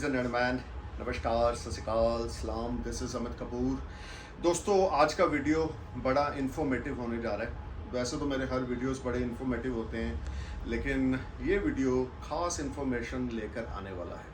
Ladies and gentleman, नमस्कार, सत श्री अकाल, सलाम। This is Amit Kapoor. दोस्तों, आज का वीडियो बड़ा इन्फॉर्मेटिव होने जा रहा है। वैसे तो मेरे हर वीडियोस बड़े इन्फॉर्मेटिव होते हैं, लेकिन ये वीडियो ख़ास इन्फॉर्मेशन लेकर आने वाला है।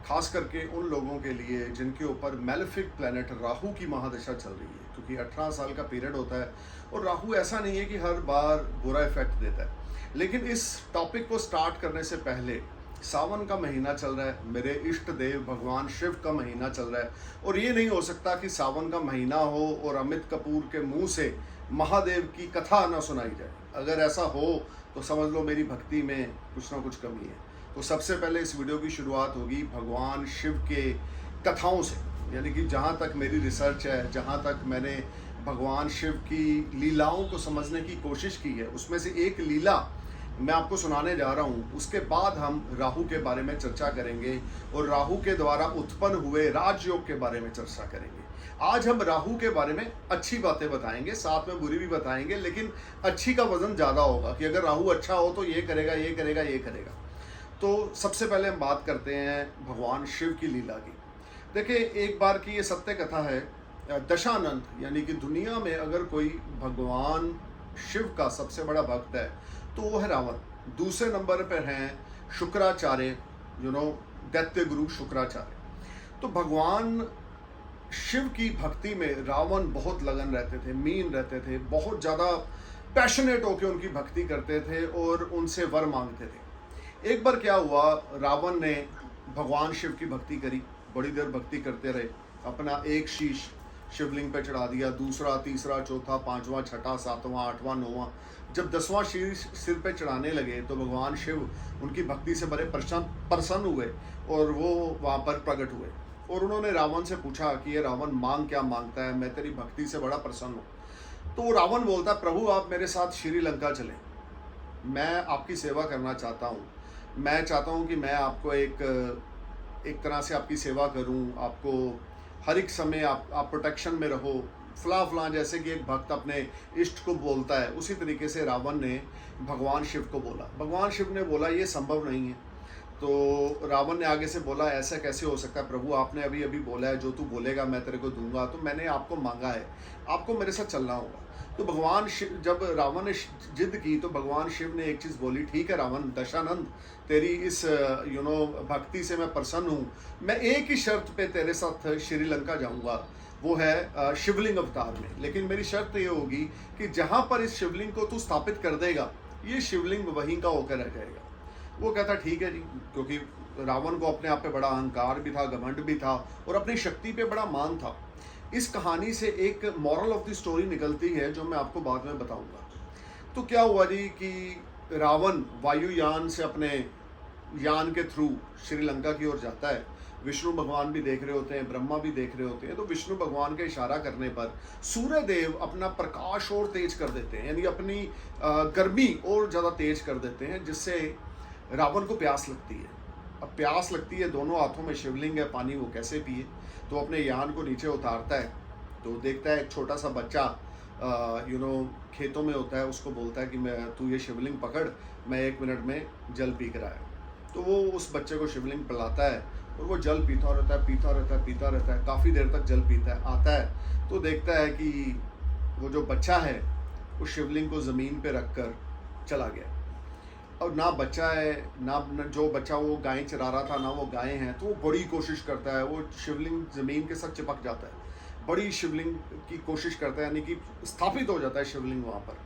खास करके उन लोगों के लिए जिनके ऊपर मेलेफिक प्लैनेट राहु की महादशा चल रही है, क्योंकि 18 साल का पीरियड होता है और राहु ऐसा नहीं है कि हर बार बुरा इफेक्ट देता है। लेकिन इस टॉपिक को स्टार्ट करने से पहले सावन का महीना चल रहा है, मेरे इष्ट देव भगवान शिव का महीना चल रहा है, और ये नहीं हो सकता कि सावन का महीना हो और अमित कपूर के मुंह से महादेव की कथा ना सुनाई जाए। अगर ऐसा हो तो समझ लो मेरी भक्ति में कुछ ना कुछ कमी है। तो सबसे पहले इस वीडियो की शुरुआत होगी भगवान शिव के कथाओं से, यानी कि जहाँ तक मेरी रिसर्च है, जहाँ तक मैंने भगवान शिव की लीलाओं को समझने की कोशिश की है, उसमें से एक लीला मैं आपको सुनाने जा रहा हूँ। उसके बाद हम राहु के बारे में चर्चा करेंगे और राहु के द्वारा उत्पन्न हुए राजयोग के बारे में चर्चा करेंगे। आज हम राहु के बारे में अच्छी बातें बताएंगे, साथ में बुरी भी बताएंगे, लेकिन अच्छी का वजन ज़्यादा होगा कि अगर राहु अच्छा हो तो ये करेगा, ये करेगा, ये करेगा। तो सबसे पहले हम बात करते हैं भगवान शिव की लीला की। देखिए, एक बार की ये सत्य कथा है। दशानंद, यानी कि दुनिया में अगर कोई भगवान शिव का सबसे बड़ा भक्त है तो वो है रावण। दूसरे नंबर पर हैं शुक्राचार्य, दैत्य गुरु शुक्राचार्य। तो भगवान शिव की भक्ति में रावण बहुत लगन रहते थे, मीन रहते थे, बहुत ज़्यादा पैशनेट होकर उनकी भक्ति करते थे और उनसे वर मांगते थे। एक बार क्या हुआ, रावण ने भगवान शिव की भक्ति करी, बड़ी देर भक्ति करते रहे, अपना एक शीश शिवलिंग पे चढ़ा दिया, दूसरा, तीसरा, चौथा, पांचवा, छठा, सातवां, आठवां, नौवां। जब 10वां शीश सिर पे चढ़ाने लगे तो भगवान शिव उनकी भक्ति से बड़े प्रसन्न हुए और वो वहाँ पर प्रकट हुए और उन्होंने रावण से पूछा कि ये रावण मांग क्या मांगता है, मैं तेरी भक्ति से बड़ा प्रसन्न हूँ। तो रावण बोलता, प्रभु आप मेरे साथ श्रीलंका चलें, मैं आपकी सेवा करना चाहता हूँ। मैं चाहता हूँ कि मैं आपको एक तरह से आपकी सेवा करूँ, आपको हर एक समय आप प्रोटेक्शन में रहो, फला जैसे कि एक भक्त अपने इष्ट को बोलता है, उसी तरीके से रावण ने भगवान शिव को बोला। भगवान शिव ने बोला ये संभव नहीं है। तो रावण ने आगे से बोला ऐसा कैसे हो सकता है प्रभु, आपने अभी अभी बोला है जो तू बोलेगा मैं तेरे को दूंगा, तो मैंने आपको मांगा है, आपको मेरे साथ चलना होगा। तो भगवान शिव, जब रावण ने जिद की तो भगवान शिव ने एक चीज़ बोली, ठीक है रावण, दशानंद तेरी इस भक्ति से मैं प्रसन्न हूँ, मैं एक ही शर्त पे तेरे साथ श्रीलंका जाऊँगा, वो है शिवलिंग अवतार में। लेकिन मेरी शर्त ये होगी कि जहाँ पर इस शिवलिंग को तू स्थापित कर देगा ये शिवलिंग वहीं का होकर रह जाएगा। वो कहता ठीक है जी, क्योंकि रावण को अपने आप पे बड़ा अहंकार भी था, घमंड भी था और अपनी शक्ति पे बड़ा मान था। इस कहानी से एक मॉरल ऑफ द स्टोरी निकलती है जो मैं आपको बाद में बताऊंगा। तो क्या हुआ जी कि रावण वायुयान से अपने यान के थ्रू श्रीलंका की ओर जाता है। विष्णु भगवान भी देख रहे होते हैं, ब्रह्मा भी देख रहे होते हैं। तो विष्णु भगवान के इशारा करने पर सूर्य देव अपना प्रकाश और तेज कर देते हैं, यानी अपनी गर्मी और ज़्यादा तेज कर देते हैं, जिससे रावण को प्यास लगती है। अब प्यास लगती है, दोनों हाथों में शिवलिंग है, पानी वो कैसे पिए। तो अपने यान को नीचे उतारता है तो देखता है एक छोटा सा बच्चा खेतों में होता है, उसको बोलता है कि तू ये शिवलिंग पकड़, मैं 1 मिनट में जल पी कर आया। तो वो उस बच्चे को शिवलिंग पिलाता है और वो जल पीता रहता है, पीता रहता है, पीता रहता है, काफ़ी देर तक जल पीता है। आता है तो देखता है कि वो जो बच्चा है वो शिवलिंग को ज़मीन पे रख कर चला गया, और ना बच्चा है, ना जो बच्चा वो गाय चरा रहा था, ना वो गाय हैं। तो वो बड़ी कोशिश करता है, वो शिवलिंग ज़मीन के साथ चिपक जाता है, बड़ी शिवलिंग की कोशिश करता है, यानी कि स्थापित हो जाता है शिवलिंग वहाँ पर,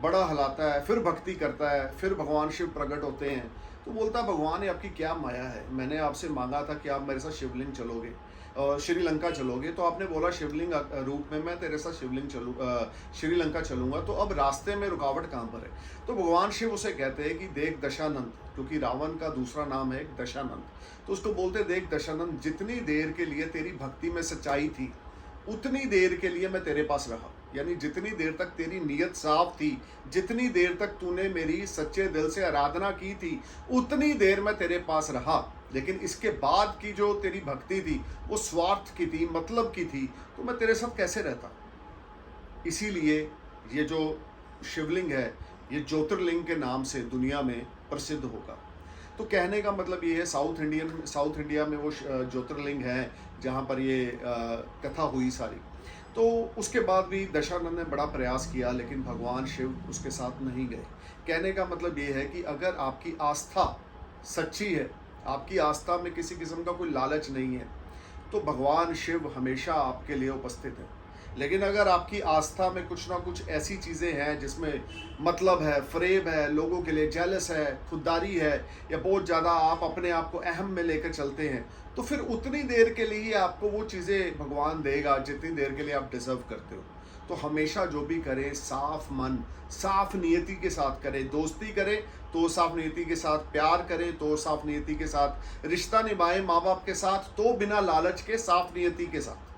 बड़ा हिलाता है, फिर भक्ति करता है। फिर भगवान शिव प्रकट होते हैं तो बोलता है भगवान ये आपकी क्या माया है, मैंने आपसे मांगा था कि आप मेरे साथ शिवलिंग चलोगे, श्रीलंका चलोगे, तो आपने बोला शिवलिंग रूप में मैं तेरे साथ श्रीलंका चलूंगा, तो अब रास्ते में रुकावट कहाँ पर है। तो भगवान शिव उसे कहते हैं कि देख दशानंद, क्योंकि रावण का दूसरा नाम है दशानंद, तो उसको बोलते देख दशानंद, जितनी देर के लिए तेरी भक्ति में सच्चाई थी उतनी देर के लिए मैं तेरे पास रहा, यानी जितनी देर तक तेरी नीयत साफ थी, जितनी देर तक तूने मेरी सच्चे दिल से आराधना की थी, उतनी देर मैं तेरे पास रहा। लेकिन इसके बाद की जो तेरी भक्ति थी वो स्वार्थ की थी, मतलब की थी, तो मैं तेरे साथ कैसे रहता। इसीलिए ये जो शिवलिंग है ये ज्योतिर्लिंग के नाम से दुनिया में प्रसिद्ध होगा। तो कहने का मतलब ये है साउथ इंडिया में वो ज्योतिर्लिंग है जहाँ पर ये कथा हुई सारी। तो उसके बाद भी दशानंद ने बड़ा प्रयास किया, लेकिन भगवान शिव उसके साथ नहीं गए। कहने का मतलब ये है कि अगर आपकी आस्था सच्ची है, आपकी आस्था में किसी किस्म का कोई लालच नहीं है, तो भगवान शिव हमेशा आपके लिए उपस्थित है। लेकिन अगर आपकी आस्था में कुछ ना कुछ ऐसी चीज़ें हैं जिसमें मतलब है, फ्रेब है, लोगों के लिए जेलस है, खुददारी है, या बहुत ज़्यादा आप अपने आप को अहम में लेकर चलते हैं, तो फिर उतनी देर के लिए आपको वो चीज़ें भगवान देगा जितनी देर के लिए आप डिज़र्व करते हो। तो हमेशा जो भी करें साफ मन, साफ नियति के साथ करें। दोस्ती करें तो साफ नियति के साथ, प्यार करें तो साफ नियति के साथ, रिश्ता निभाएं माँ बाप के साथ तो बिना लालच के, साफ नियति के साथ।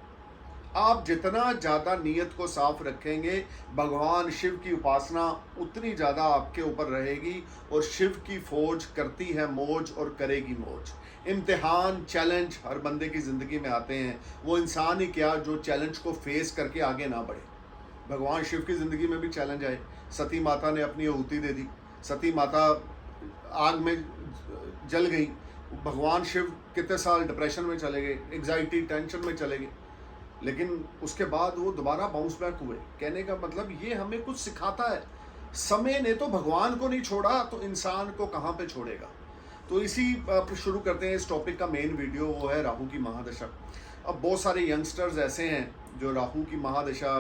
आप जितना ज़्यादा नियत को साफ रखेंगे, भगवान शिव की उपासना उतनी ज़्यादा आपके ऊपर रहेगी, और शिव की फौज करती है मौज और करेगी मौज। इम्तिहान, चैलेंज हर बंदे की ज़िंदगी में आते हैं, वो इंसान ही क्या जो चैलेंज को फेस करके आगे ना बढ़े। भगवान शिव की ज़िंदगी में भी चैलेंज आए। सती माता ने अपनी आहुति दे दी, सती माता आग में जल गई। भगवान शिव कितने साल डिप्रेशन में चले गए, एग्जाइटी, टेंशन में चले गए, लेकिन उसके बाद वो दोबारा बाउंस बैक हुए। कहने का मतलब ये हमें कुछ सिखाता है। समय ने तो भगवान को नहीं छोड़ा, तो इंसान को कहाँ पे छोड़ेगा। तो इसी शुरू करते हैं इस टॉपिक का मेन वीडियो, वो है राहु की महादशा। अब बहुत सारे यंगस्टर्स ऐसे हैं जो राहु की महादशा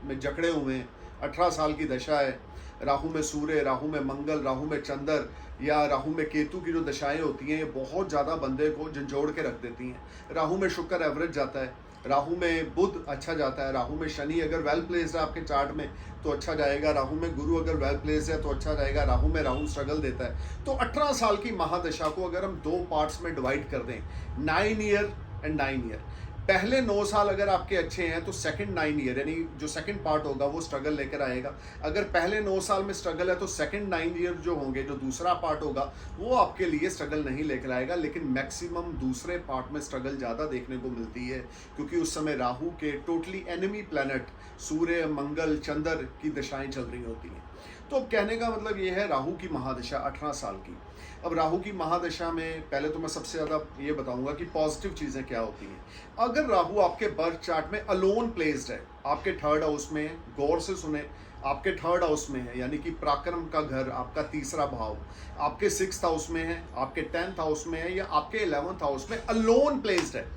में जकड़े हुए हैं। 18 साल की दशा है, राहु में सूर्य, राहु में मंगल, राहु में चंद्र या राहु में केतु की जो दशाएं होती हैं, ये बहुत ज़्यादा बंदे को झंझोड़ के रख देती हैं। राहु में शुक्र एवरेज जाता है, राहु में बुध अच्छा जाता है, राहु में शनि अगर वेल प्लेस्ड है आपके चार्ट में तो अच्छा जाएगा, राहु में गुरु अगर वेल प्लेस्ड है तो अच्छा जाएगा, राहु में राहु स्ट्रगल देता है। तो 18 साल की महादशा को अगर हम 2 पार्ट्स में डिवाइड कर दें, 9 ईयर एंड 9 ईयर, पहले 9 साल अगर आपके अच्छे हैं तो सेकंड 9 ईयर यानी जो सेकंड पार्ट होगा वो स्ट्रगल लेकर आएगा। अगर पहले 9 साल में स्ट्रगल है तो सेकंड 9 ईयर जो होंगे, जो दूसरा पार्ट होगा, वो आपके लिए स्ट्रगल नहीं लेकर आएगा। लेकिन मैक्सिमम दूसरे पार्ट में स्ट्रगल ज़्यादा देखने को मिलती है, क्योंकि उस समय राहु के टोटली एनिमी प्लैनेट सूर्य, मंगल, चंद्र की दशाएं चल रही होती हैं। तो कहने का मतलब ये है राहु की महादशा 18 साल की। अब राहु की महादशा में पहले तो मैं सबसे ज़्यादा ये बताऊंगा कि पॉजिटिव चीज़ें क्या होती हैं। अगर राहु आपके बर्थ चार्ट में अलोन प्लेस्ड है, आपके 3rd हाउस में, गौर से सुने, आपके 3rd हाउस में है, यानी कि पराक्रम का घर, आपका 3रा भाव, आपके 6th हाउस में है, आपके 10th हाउस में है, या आपके 11th हाउस में अलोन प्लेस्ड है,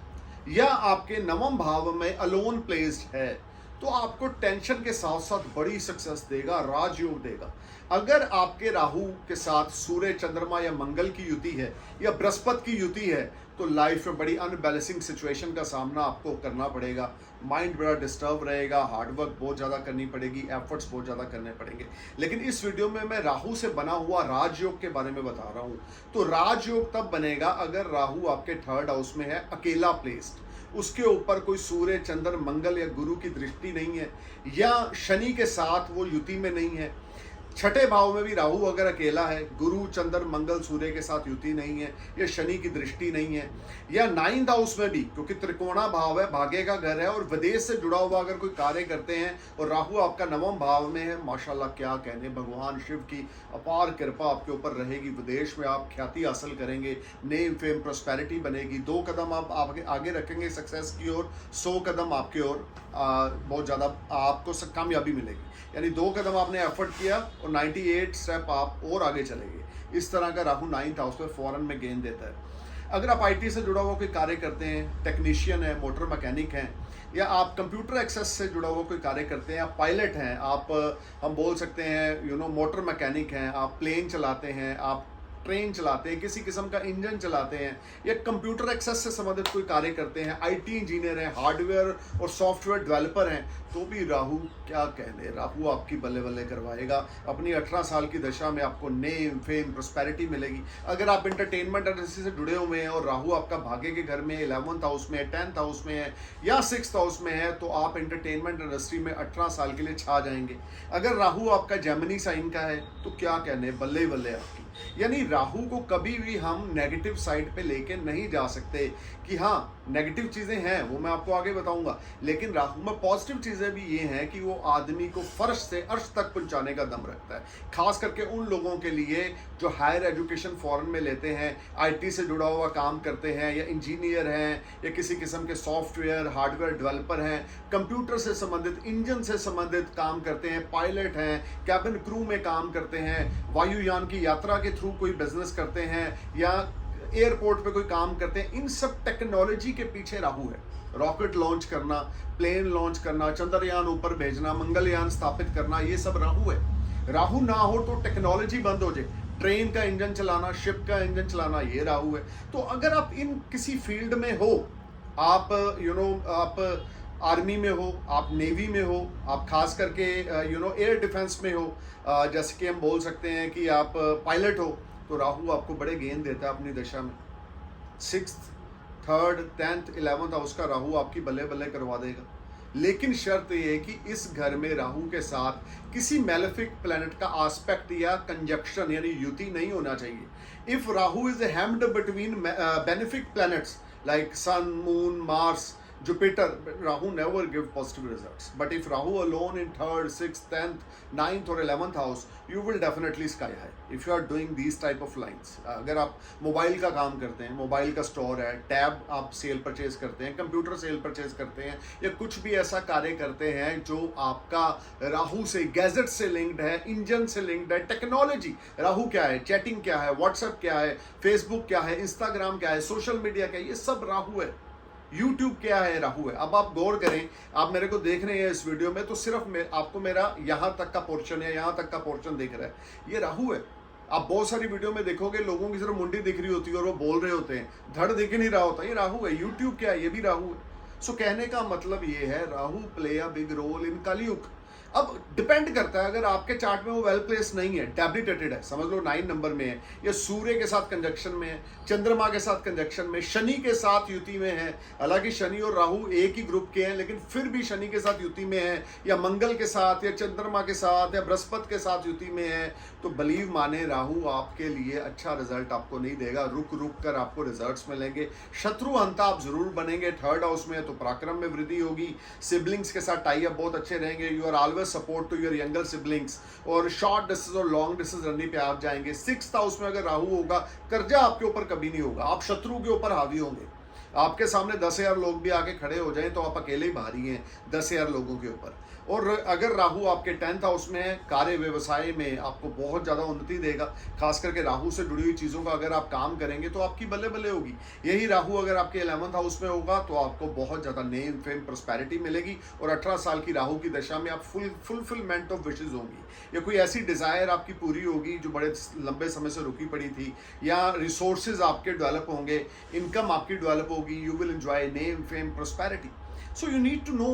या आपके 9वें भाव में अलोन प्लेस्ड है, तो आपको टेंशन के साथ साथ बड़ी सक्सेस देगा, राजयोग देगा। अगर आपके राहु के साथ सूर्य, चंद्रमा या मंगल की युति है या बृहस्पति की युति है, तो लाइफ में बड़ी अनबैलेंसिंग सिचुएशन का सामना आपको करना पड़ेगा। माइंड बड़ा डिस्टर्ब रहेगा, हार्डवर्क बहुत ज़्यादा करनी पड़ेगी, एफर्ट्स बहुत ज़्यादा करने पड़ेंगे। लेकिन इस वीडियो में मैं राहु से बना हुआ राजयोग के बारे में बता रहा हूँ। तो राजयोग तब बनेगा अगर राहु आपके 3rd हाउस में है, अकेला प्लेस्ड, उसके ऊपर कोई सूर्य, चंद्र, मंगल या गुरु की दृष्टि नहीं है, या शनि के साथ वो युति में नहीं है। 6ठे भाव में भी राहु अगर अकेला है, गुरु, चंद्र, मंगल, सूर्य के साथ युति नहीं है, या शनि की दृष्टि नहीं है, या 9th हाउस में भी, क्योंकि त्रिकोणा भाव है, भाग्य का घर है, और विदेश से जुड़ा हुआ अगर कोई कार्य करते हैं और राहु आपका 9वें भाव में है, माशाल्लाह क्या कहने, भगवान शिव की अपार कृपा आपके ऊपर रहेगी। विदेश में आप ख्याति हासिल करेंगे, नेम, फेम, प्रॉस्पेरिटी बनेगी। 2 कदम आप आगे रखेंगे सक्सेस की ओर, 100 कदम आपकी ओर बहुत ज़्यादा आपको कामयाबी मिलेगी। यानी 2 कदम आपने एफर्ट किया और 98 स्टेप आप और आगे चलेंगे। इस तरह का राहु 9th हाउस में फॉरेन में गेन देता है। अगर आप IT से जुड़ा हुआ कोई कार्य करते हैं, टेक्नीशियन है, मोटर मैकेनिक हैं, या आप कंप्यूटर एक्सेस से जुड़ा हुआ कोई कार्य करते हैं, आप पायलट हैं, आप हम बोल सकते हैं मोटर मैकेनिक हैं, आप प्लेन चलाते हैं, आप ट्रेन चलाते हैं, किसी किस्म का इंजन चलाते हैं, या कंप्यूटर एक्सेस से संबंधित कोई कार्य करते हैं, IT इंजीनियर हैं, हार्डवेयर और सॉफ्टवेयर डेवलपर हैं, तो भी राहु क्या कहने, राहु आपकी बल्ले बल्ले करवाएगा। अपनी 18 साल की दशा में आपको नेम, फेम, प्रॉस्पेरिटी मिलेगी। अगर आप एंटरटेनमेंट इंडस्ट्री से जुड़े हुए हैं और राहु आपका भाग्य के घर में 11th हाउस में है, 10th हाउस में है, या 6th हाउस में है, तो आप एंटरटेनमेंट इंडस्ट्री में 18 साल के लिए छा जाएंगे। अगर राहु आपका जेमिनी साइन का है तो क्या कहने, बल्ले बल्ले आपकी। यानी राहु को कभी भी हम नेगेटिव साइड पे लेके नहीं जा सकते कि हाँ नेगेटिव चीज़ें हैं, वो मैं आपको आगे बताऊंगा, लेकिन राहु में पॉजिटिव चीज़ें भी ये हैं कि वो आदमी को फर्श से अर्श तक पहुंचाने का दम रखता है। खास करके उन लोगों के लिए जो हायर एजुकेशन फॉरेन में लेते हैं, आईटी से जुड़ा हुआ काम करते हैं, या इंजीनियर हैं, या किसी किस्म के सॉफ्टवेयर हार्डवेयर डेवलपर हैं, कंप्यूटर से संबंधित, इंजन से संबंधित काम करते हैं, पायलट हैं, कैबिन क्रू में काम करते हैं, वायुयान की यात्रा के थ्रू कोई बिजनेस करते हैं, या एयरपोर्ट पे कोई काम करते हैं, इन सब टेक्नोलॉजी के पीछे राहु है। रॉकेट लॉन्च करना, प्लेन लॉन्च करना, चंद्रयान ऊपर भेजना, मंगलयान स्थापित करना, ये सब राहु है। राहु ना हो तो टेक्नोलॉजी बंद हो जाए, ट्रेन का इंजन चलाना, शिप का इंजन चलाना, ये राहु है। तो अगर आप इन किसी फील्ड में हो, आप आप आर्मी में हो, आप नेवी में हो, आप खास करके एयर डिफेंस में हो, जैसे कि हम बोल सकते हैं कि आप पायलट हो, तो राहु आपको बड़े गेन देता है अपनी दशा में। 6th, 3rd, 10th, 11th house का राहु आपकी बल्ले बल्ले करवा देगा। लेकिन शर्त यह है कि इस घर में राहु के साथ किसी मेलेफिक प्लैनेट का आस्पेक्ट या कंजक्शन यानी युति नहीं होना चाहिए। If Rahu is hemmed between benefic planets like sun, moon, Mars, Jupiter, Rahu never give positive results. But if Rahu alone in 3rd, 6th, 10th, 9th or 11th house, you will definitely sky high. If you are doing these type of lines, अगर आप mobile का काम करते हैं, mobile का store है, tab आप cell purchase करते हैं, कंप्यूटर सेल परचेज करते हैं, या कुछ भी ऐसा कार्य करते हैं जो आपका राहु से, गैजेट से लिंक्ड है, इंजन से लिंक्ड है, टेक्नोलॉजी, राहु क्या है, चैटिंग क्या है, व्हाट्सएप क्या है, फेसबुक क्या है, इंस्टाग्राम क्या है, सोशल मीडिया क्या है, ये सब राहु है। यूट्यूब क्या है, राहु है। अब आप गौर करें, आप मेरे को देख रहे हैं इस वीडियो में, तो सिर्फ आपको मेरा यहाँ तक का पोर्शन या यहाँ तक का पोर्शन दिख रहा है, ये राहु है। आप बहुत सारी वीडियो में देखोगे लोगों की सिर्फ मुंडी दिख रही होती है और वो बोल रहे होते हैं, धड़ दिख नहीं रहा होता, ये राहु है। यूट्यूब क्या है, ये भी राहु है। सो कहने का मतलब ये है, Rahu play a big role in Kalyug. अब डिपेंड करता है, अगर आपके चार्ट में वो वेल प्लेस नहीं है, डेबिलिटेटेड है, समझ लो 9 नंबर में है, या सूर्य के साथ कंजक्शन में है, चंद्रमा के साथ कंजक्शन में, शनि के साथ युति में है, हालांकि शनि और राहु एक ही ग्रुप के हैं लेकिन फिर भी शनि के साथ युति में है, या मंगल के साथ, या चंद्रमा के साथ, या बृहस्पति के साथ युति में है, तो बलीव माने राहु आपके लिए अच्छा रिजल्ट आपको नहीं देगा। रुक रुक कर आपको रिजल्ट्स मिलेंगे। शत्रु हंता आप जरूर बनेंगे। 3rd हाउस में है तो पराक्रम में वृद्धि होगी, सिबलिंग्स के साथ टाई अप बहुत अच्छे रहेंगे, you are always support to your younger siblings, और शॉर्ट डिस्टेंस और लॉन्ग डिस्टेंस रनिंग पे आप जाएंगे। 6th हाउस में अगर राहु होगा, कर्जा आपके ऊपर कभी नहीं होगा, आप शत्रु के ऊपर हावी होंगे। आपके सामने 10,000 लोग भी आके खड़े हो जाएं तो आप अकेले ही भारी हैं 10,000 लोगों के ऊपर। और अगर राहु आपके 10th हाउस में है, कार्य व्यवसाय में आपको बहुत ज़्यादा उन्नति देगा। खास करके राहु से जुड़ी हुई चीज़ों का अगर आप काम करेंगे तो आपकी बल्ले बल्ले होगी। यही राहु अगर आपके 11th हाउस में होगा तो आपको बहुत ज़्यादा नेम फेम प्रॉस्पेरिटी मिलेगी, और 18 साल की राहु की दशा में आप फुलफिलमेंट ऑफ विशेज होंगी, या कोई ऐसी डिज़ायर आपकी पूरी होगी जो बड़े लंबे समय से रुकी पड़ी थी, या रिसोर्सेज आपके डेवलप होंगे, इनकम आपकी डेवलप होगी, you will enjoy name fame prosperity. So you need to know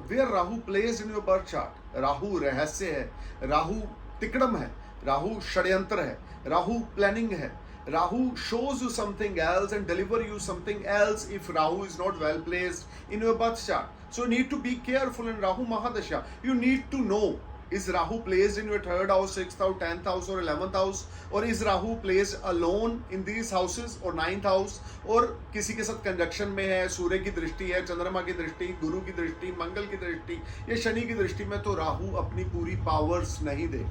where Rahu plays in your birth chart. Rahu रहस्य है, राहु तिकड़म है, राहु षड्यंत्र है, राहु प्लानिंग है, Rahu shows you something else and deliver you something else if Rahu is not well placed in your birth chart. So you need to be careful in Rahu Mahadasha. You need to know, is Rahu placed in your 3rd house, 6th house, 10th house or 11th house, or is Rahu placed alone in these houses or 9th house, और किसी के साथ conjunction में है, सूर्य की दृष्टि है, चंद्रमा की दृष्टि, गुरु की दृष्टि, मंगल की दृष्टि या शनि की दृष्टि में, तो राहु अपनी पूरी पावर्स नहीं दे।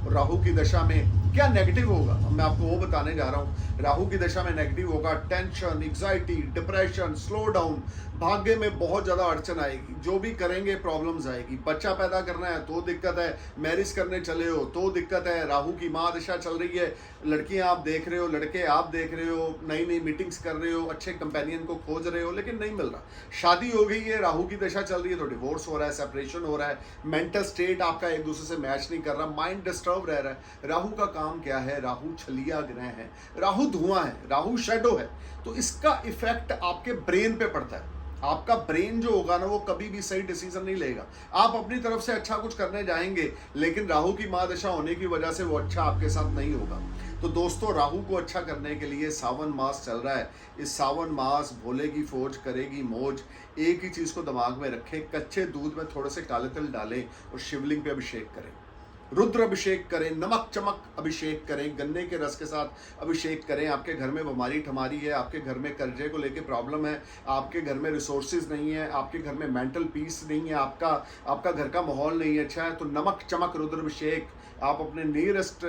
राहु की दशा में क्या नेगेटिव होगा, अब मैं आपको वो बताने जा रहा हूँ। राहु की दशा में नेगेटिव होगा tension, anxiety, depression, slow down, भाग्य में बहुत ज़्यादा अड़चन आएगी, जो भी करेंगे प्रॉब्लम्स आएगी। बच्चा पैदा करना है तो दिक्कत है, मैरिज करने चले हो तो दिक्कत है, राहु की महादशा चल रही है, लड़कियां आप देख रहे हो, लड़के आप देख रहे हो, नई नई मीटिंग्स कर रहे हो, अच्छे कंपेनियन को खोज रहे हो लेकिन नहीं मिल रहा, शादी हो गई है, राहु की दशा चल रही है तो डिवोर्स हो रहा है, सेपरेशन हो रहा है, मेंटल स्टेट आपका एक दूसरे से मैच नहीं कर रहा, माइंड डिस्टर्ब रह रहा है। राहु का काम क्या है, राहु छलिया ग्रह है, राहु धुआं है, राहु शैडो है, तो इसका इफेक्ट आपके ब्रेन पे पड़ता है। आपका ब्रेन जो होगा ना वो कभी भी सही डिसीजन नहीं लेगा। आप अपनी तरफ से अच्छा कुछ करने जाएंगे लेकिन राहु की महादशा होने की वजह से वो अच्छा आपके साथ नहीं होगा। तो दोस्तों, राहु को अच्छा करने के लिए सावन मास चल रहा है। इस सावन मास भोले की फौज करेगी मौज। एक ही चीज़ को दिमाग में रखें, कच्चे दूध में थोड़े से काले तिल डालें और शिवलिंग पे अभिषेक करें। रुद्र अभिषेक करें, नमक चमक अभिषेक करें, गन्ने के रस के साथ अभिषेक करें। आपके घर में बीमारी ठमारी है, आपके घर में कर्जे को लेके प्रॉब्लम है, आपके घर में रिसोर्सेज नहीं है, आपके घर में मेंटल पीस नहीं है, आपका घर का माहौल नहीं अच्छा है, तो नमक चमक रुद्र अभिषेक आप अपने नियरेस्ट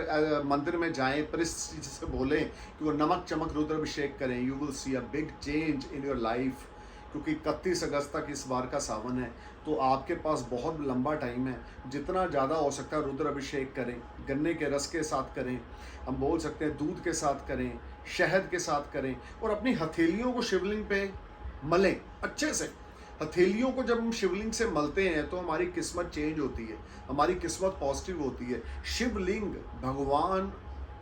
मंदिर में जाएं, परिस्थ जी से बोलें कि वो नमक चमक रुद्र अभिषेक करें। You will see a big change in your life, क्योंकि 31 अगस्त तक इस बार का सावन है, तो आपके पास बहुत लंबा टाइम है। जितना ज़्यादा हो सकता है रुद्र अभिषेक करें, गन्ने के रस के साथ करें, हम बोल सकते हैं दूध के साथ करें, शहद के साथ करें, और अपनी हथेलियों को शिवलिंग पे मलें अच्छे से। हथेलियों को जब हम शिवलिंग से मलते हैं तो हमारी किस्मत चेंज होती है, हमारी किस्मत पॉजिटिव होती है। शिवलिंग भगवान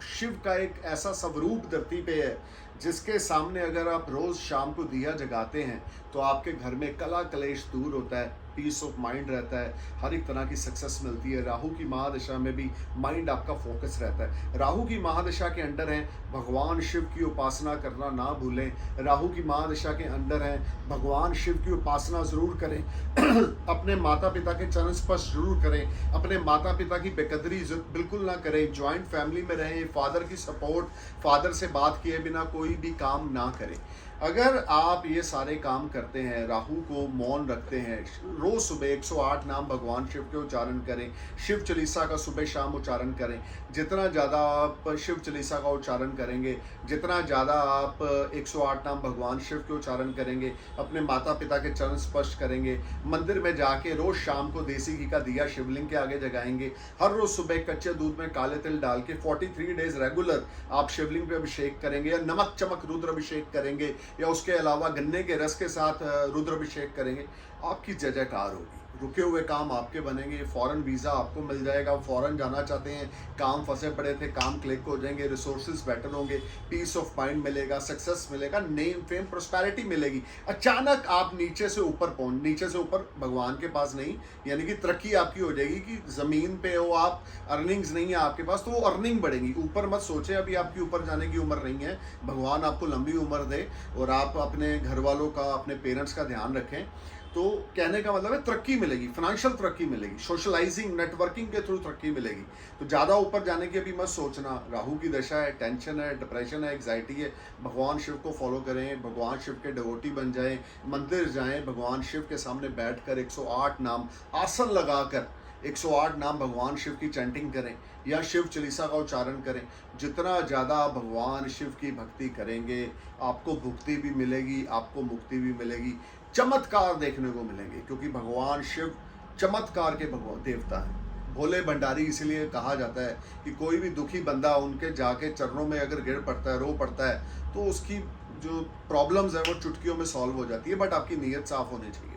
शिव का एक ऐसा स्वरूप धरती पे है जिसके सामने अगर आप रोज शाम को दिया जगाते हैं तो आपके घर में कला कलेश दूर होता है, पीस ऑफ माइंड रहता है, हर एक तरह की सक्सेस मिलती है। राहु की महादशा में भी माइंड आपका फोकस रहता है। राहु की महादशा के अंडर हैं, भगवान शिव की उपासना करना ना भूलें। राहु की महादशा के अंडर हैं, भगवान शिव की उपासना जरूर करें। अपने माता पिता के चरण स्पर्श जरूर करें, अपने माता पिता की बेकदरी बिल्कुल ना करें। ज्वाइंट फैमिली में रहें, फादर की सपोर्ट, फादर से बात किए बिना कोई भी काम ना करें। अगर आप ये सारे काम करते हैं, राहु को मौन रखते हैं, रोज सुबह 108 नाम भगवान शिव के उच्चारण करें, शिव चालीसा का सुबह शाम उच्चारण करें। जितना ज़्यादा आप शिव चालीसा का उच्चारण करेंगे, जितना ज़्यादा आप 108 नाम भगवान शिव के उच्चारण करेंगे, अपने माता पिता के चरण स्पर्श करेंगे, मंदिर में जाके रोज शाम को देसी घी का दिया शिवलिंग के आगे जगाएंगे, हर रोज सुबह कच्चे दूध में काले तिल डाल के 43 डेज रेगुलर आप शिवलिंग पे अभिषेक करेंगे, या नमक चमक रुद्र अभिषेक करेंगे, या उसके अलावा गन्ने के रस के साथ रुद्र अभिषेक करेंगे, आपकी जय जयकार होगी। रुके हुए काम आपके बनेंगे, फॉरेन वीज़ा आपको मिल जाएगा, फॉरेन जाना चाहते हैं, काम फंसे पड़े थे, काम क्लिक हो जाएंगे, रिसोर्सेज बेटर होंगे, पीस ऑफ माइंड मिलेगा, सक्सेस मिलेगा, नेम फेम प्रोस्पेरिटी मिलेगी। अचानक आप नीचे से ऊपर भगवान के पास नहीं, यानी कि तरक्की आपकी हो जाएगी कि ज़मीन पे हो आप, अर्निंग्स नहीं है आपके पास तो वो अर्निंग बढ़ेगी। ऊपर मत सोचे, अभी आपकी ऊपर जाने की उम्र नहीं है, भगवान आपको लंबी उम्र दे और आप अपने घर वालों का, अपने पेरेंट्स का ध्यान रखें। तो कहने का मतलब है तरक्की मिलेगी, फाइनेंशियल तरक्की मिलेगी, सोशलाइजिंग नेटवर्किंग के थ्रू तरक्की मिलेगी। तो ज़्यादा ऊपर जाने की अभी मत सोचना। राहु की दशा है, टेंशन है, डिप्रेशन है, एग्जाइटी है। भगवान शिव को फॉलो करें, भगवान शिव के डिवोटी बन जाएं, मंदिर जाएं, भगवान शिव के सामने बैठकर 108 नाम आसन लगाकर 108 नाम भगवान शिव की चैंटिंग करें या शिव चालीसा का उच्चारण करें। जितना ज़्यादा आप भगवान शिव की भक्ति करेंगे, आपको भुक्ति भी मिलेगी, आपको मुक्ति भी मिलेगी, चमत्कार देखने को मिलेंगे, क्योंकि भगवान शिव चमत्कार के भगवान देवता हैं। भोले भंडारी इसलिए कहा जाता है कि कोई भी दुखी बंदा उनके जाके चरणों में अगर गिर पड़ता है, रो पड़ता है, तो उसकी जो प्रॉब्लम्स है वो चुटकियों में सॉल्व हो जाती है। बट आपकी नीयत साफ होनी चाहिए।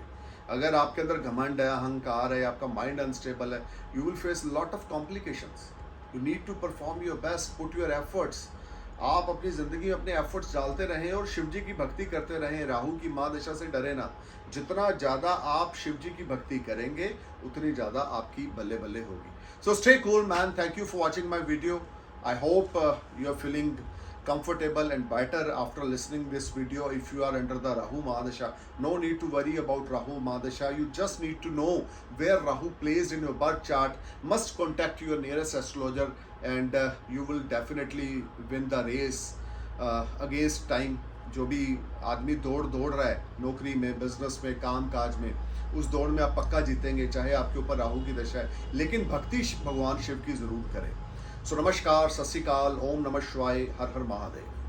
अगर आपके अंदर घमंड है, अहंकार है, आपका माइंड अनस्टेबल है, you will face lot of complications. You need to perform your best, put your efforts. आप अपनी ज़िंदगी में अपने एफर्ट्स डालते रहें और शिव जी की भक्ति करते रहें। राहु की महादशा से डरे ना। जितना ज़्यादा आप शिव जी की भक्ति करेंगे उतनी ज़्यादा आपकी बल्ले बल्ले होगी। So stay cool man, thank you for watching my video. I hope you are feeling comfortable and better after listening this video. If you are under the Rahu Mahadasha, no need to worry about Rahu Mahadasha. You just need to know where Rahu placed in your birth chart. Must contact your nearest astrologer and you will definitely win the race against time. जो भी आदमी दौड़ रहा है नौकरी में, business में, काम काज में, उस दौड़ में आप पक्का जीतेंगे, चाहे आपके ऊपर राहु की दशा है। लेकिन भक्ति भगवान शिव की जरूर करें। सो नमस्कार, सत श्री अकाल, ओम नमः शिवाय, हर हर महादेव।